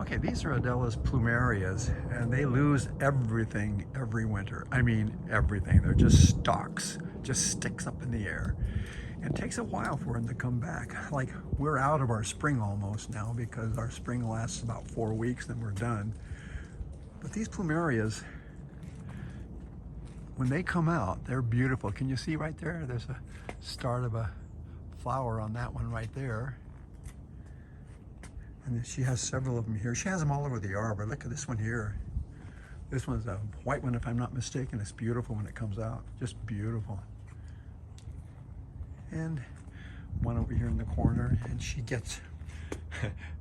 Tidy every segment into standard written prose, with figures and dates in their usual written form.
Okay, these are Adela's plumerias, and they lose everything every winter. I mean, everything. They're just stalks, just sticks up in the air. And it takes a while for them to come back. Like, we're out of our spring almost now because our spring lasts about 4 weeks, then we're done. But these plumerias, when they come out, they're beautiful. Can you see right there? There's a start of a flower on that one right there. And she has several of them here. She has them all over the arbor. Look at this one here. This one's a white one, if I'm not mistaken. It's beautiful when it comes out. Just beautiful. And one over here in the corner, and she gets,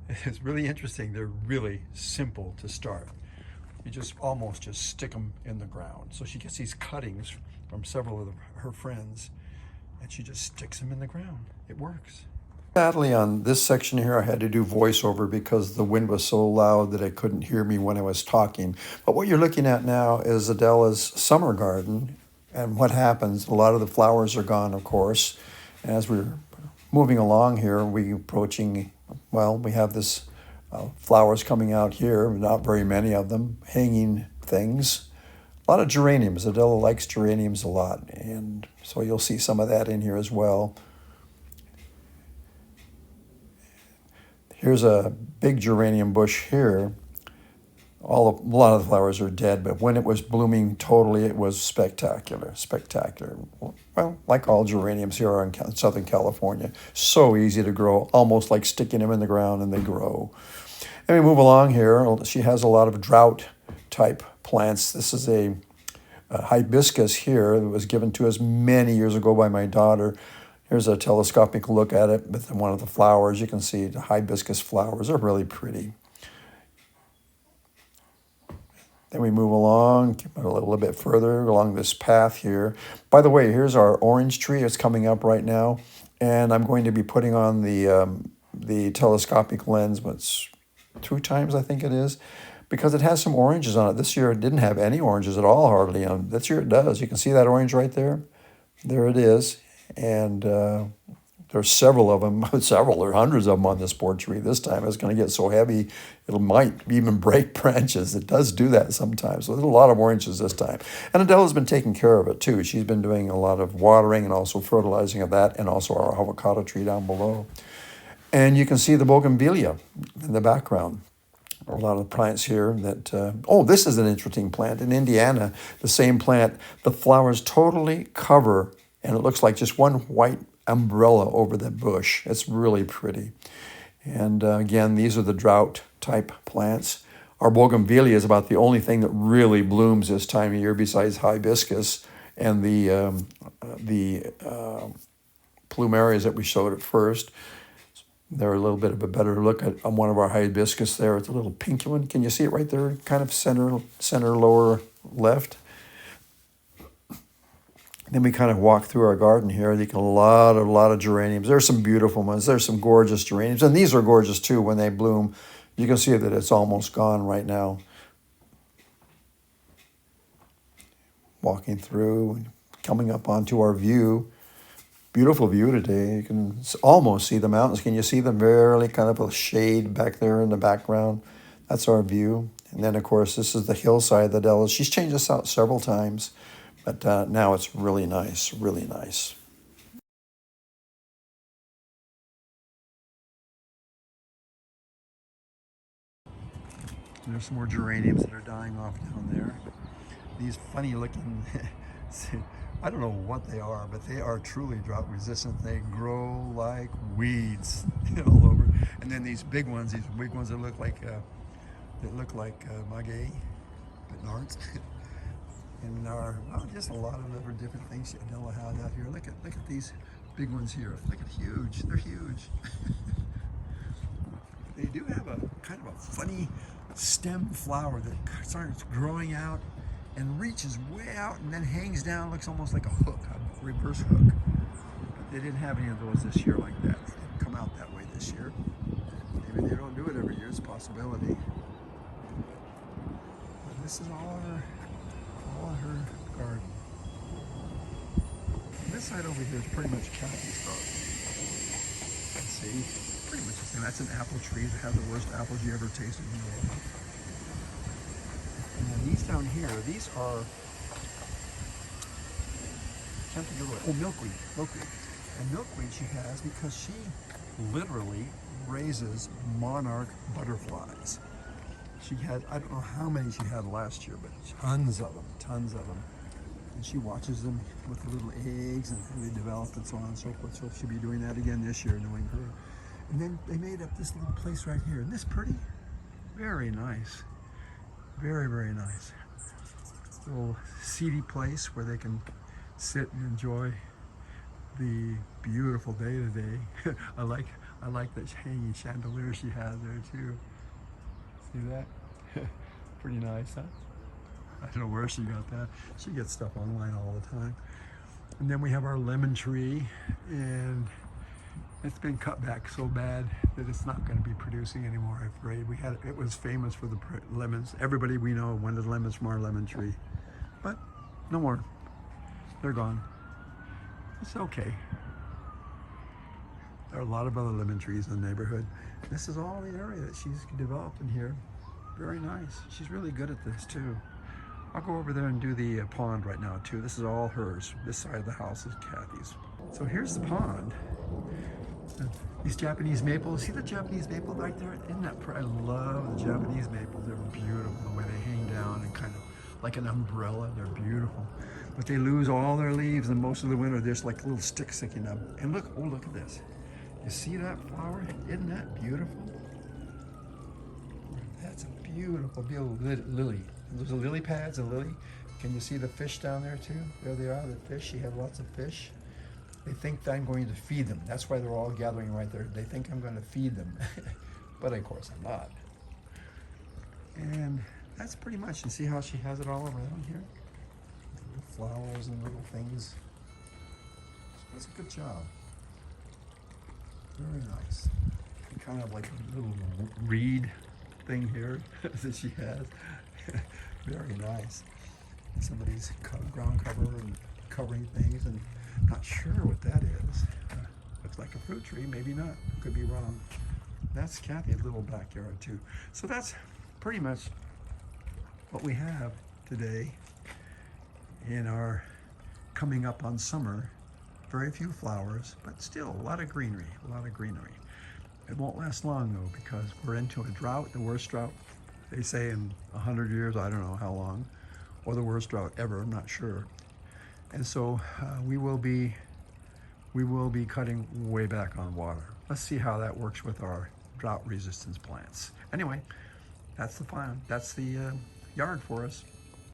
it's really interesting. They're really simple to start. You just almost just stick them in the ground. So she gets these cuttings from several of her friends, and she just sticks them in the ground. It works. Sadly, on this section here, I had to do voiceover because the wind was so loud that I couldn't hear me when I was talking. But what you're looking at now is Adela's summer garden. And what happens, a lot of the flowers are gone, of course. As we're moving along here, we have this flowers coming out here, not very many of them, hanging things. A lot of geraniums. Adela likes geraniums a lot, and so you'll see some of that in here as well. Here's a big geranium bush here. A lot of the flowers are dead, but when it was blooming totally, it was spectacular, spectacular. Well, like all geraniums here in Southern California, so easy to grow, almost like sticking them in the ground and they grow. And we move along here. She has a lot of drought type plants. This is a hibiscus here that was given to us many years ago by my daughter. Here's a telescopic look at it with one of the flowers. You can see the hibiscus flowers are really pretty. Then we move along a little bit further along this path here. By the way, here's our orange tree. It's coming up right now. And I'm going to be putting on the telescopic lens, but it's 2 times, I think it is, because it has some oranges on it. This year it didn't have any oranges at all, hardly. This year it does. You can see that orange right there. There it is. And there's several of them, there are hundreds of them on this poor tree. This time it's going to get so heavy, it might even break branches. It does do that sometimes. So there's a lot of oranges this time. And Adela's been taking care of it too. She's been doing a lot of watering and also fertilizing of that, and also our avocado tree down below. And you can see the bougainvillea in the background. A lot of plants here that, this is an interesting plant. In Indiana, the same plant, the flowers totally cover, and it looks like just one white umbrella over the bush. It's really pretty. And again, these are the drought type plants. Our bougainvillea is about the only thing that really blooms this time of year besides hibiscus and the plumerias that we showed at first. They're a little bit of a better look at one of our hibiscus there. It's a little pink one. Can you see it right there? Kind of center lower left. Then we kind of walk through our garden here. You can a lot of geraniums. There's some beautiful ones. There's some gorgeous geraniums. And these are gorgeous too when they bloom. You can see that it's almost gone right now. Walking through, coming up onto our view. Beautiful view today. You can almost see the mountains. Can you see them? Barely kind of a shade back there in the background. That's our view. And then, of course, this is the hillside that Adela. She's changed this out several times. But now it's really nice, really nice. There's some more geraniums that are dying off down there. These funny looking, I don't know what they are, but they are truly drought resistant. They grow like weeds all over. And then these big ones that look like maguey, but aren't. And just a lot of other different things Adela has out here. Look at these big ones here. Look at huge. They're huge. They do have a kind of a funny stem flower that starts growing out and reaches way out and then hangs down. Looks almost like a hook, a reverse hook. But they didn't have any of those this year like that. They didn't come out that way this year. Maybe they don't do it every year. It's a possibility. But this is all her garden. This side over here is pretty much khaki stuff. Let's see, pretty much the same. That's an apple tree that has the worst apples you ever tasted in the world. And then these down here, these are, can't think of what, oh, milkweed. And milkweed she has because she literally raises monarch butterflies. She had, I don't know how many she had last year, but tons of them. And she watches them with the little eggs and how they develop and so on and so forth. So she'll be doing that again this year, knowing her. And then they made up this little place right here. Isn't this pretty? Very nice. Very, very nice. Little seedy place where they can sit and enjoy the beautiful day today. I like that hanging chandelier she has there too. See that? Pretty nice, huh? I don't know where she got that. She gets stuff online all the time. And then we have our lemon tree, and it's been cut back so bad that it's not going to be producing anymore, I'm afraid. It was famous for the lemons. Everybody we know wanted lemons from our lemon tree, but no more. They're gone. It's okay. There are a lot of other lemon trees in the neighborhood. This is all the area that she's developed in here. Very nice. She's really good at this too. I'll go over there and do the pond right now too. This is all hers. This side of the house is Kathy's. So here's the pond. These Japanese maples. See the Japanese maple right there? Isn't that pretty? I love the Japanese maples. They're beautiful the way they hang down and kind of like an umbrella. They're beautiful. But they lose all their leaves and most of the winter there's like little sticks sticking up. And look, oh look at this. You see that flower? Isn't that beautiful? That's a beautiful, beautiful lily. There's a lily pads, a lily. Can you see the fish down there too? There they are, the fish. She has lots of fish. They think that I'm going to feed them. That's why they're all gathering right there. They think I'm going to feed them. But of course I'm not. And that's pretty much, you see how she has it all around here? Little flowers and little things. That's a good job. Very nice. And kind of like a little reed thing here that she has. Very nice. Somebody's ground cover and covering things, and not sure what that is. Looks like a fruit tree, maybe not. Could be wrong. That's Kathy's little backyard too. So that's pretty much what we have today in our coming up on summer. Very few flowers, but still a lot of greenery, It won't last long though, because we're into a drought, the worst drought, they say in 100 years, I don't know how long, or the worst drought ever, I'm not sure. And so we will be cutting way back on water. Let's see how that works with our drought resistance plants. Anyway, that's the yard for us.